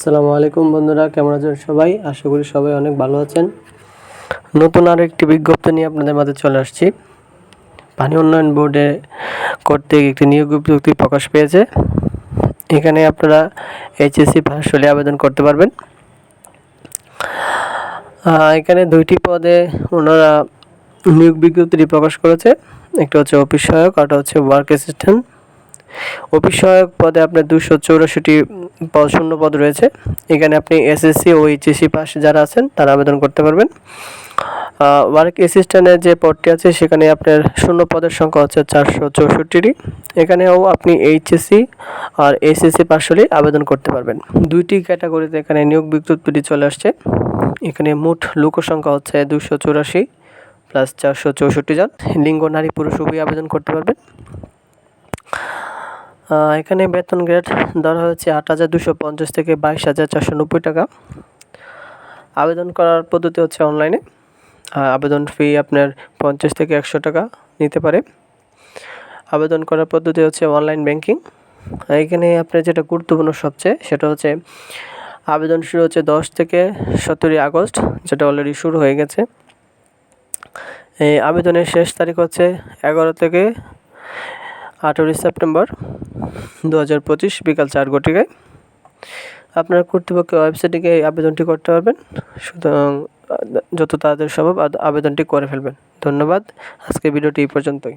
আসসালামু আলাইকুম বন্ধুরা, কেমন আছেন সবাই? আশা করি সবাই অনেক ভালো আছেন। নতুন আরও একটি বিজ্ঞপ্তি নিয়ে আপনাদের মাঝে চলে আসছি। পানি উন্নয়ন বোর্ডে কর্তৃক একটি নিয়োগ বিজ্ঞপ্তি প্রকাশ পেয়েছে। এখানে আপনারা এইচএসসি পাস হলে আবেদন করতে পারবেন। এখানে 2টি পদে ওনারা নিয়োগ বিজ্ঞপ্তিটি প্রকাশ করেছে। একটা হচ্ছে অফিস সহায়ক, আরটা হচ্ছে ওয়ার্ক অ্যাসিস্ট্যান্ট। অফিস সহায়ক পদে আপনার 284টি শূন্য পদ রয়েছে। এখানে আপনি এসএসসি ও এইচএসসি পাস যারা আছেন তারা আবেদন করতে পারবেন। ওয়ার্ক অ্যাসিস্ট্যান্টের যে পদটি আছে সেখানে আপনার শূন্য পদের সংখ্যা হচ্ছে 464টি। এখানেও আপনি এইচএসসি আর এসএসসি পাস হলেই আবেদন করতে পারবেন। 2টি ক্যাটাগরিতে এখানে নিয়োগ বিজ্ঞপ্তিটি চলে আসছে। এখানে মোট লোক সংখ্যা হচ্ছে 284 প্লাস 464 জন। লিঙ্গ নারী পুরুষ উভয়ই আবেদন করতে পারবেন। এখানে বেতন গ্রেড ধরা হয়েছে 8,250 থেকে 22,490 টাকা। আবেদন করার পদ্ধতি হচ্ছে অনলাইনে। আবেদন ফি আপনার 50 থেকে 100 টাকা নিতে পারে। আবেদন করার পদ্ধতি হচ্ছে অনলাইন ব্যাংকিং। এখানে আপনার যেটা গুরুত্বপূর্ণ সবচেয়ে সেটা হচ্ছে আবেদন শুরু হচ্ছে 10 থেকে 17 আগস্ট, যেটা অলরেডি শুরু হয়ে গেছে। এই আবেদনের শেষ তারিখ হচ্ছে 11 থেকে 18 সেপ্টেম্বর 2025 বিকাল 4 ঘটিকায়। আপনার কর্তৃপক্ষের ওয়েবসাইটে গিয়ে আবেদনটি করতে পারবেন। সুতরাং যত তাড়াতাড়ি সম্ভব আবেদনটি করে ফেলবেন। ধন্যবাদ। আজকের ভিডিওটি এই পর্যন্তই।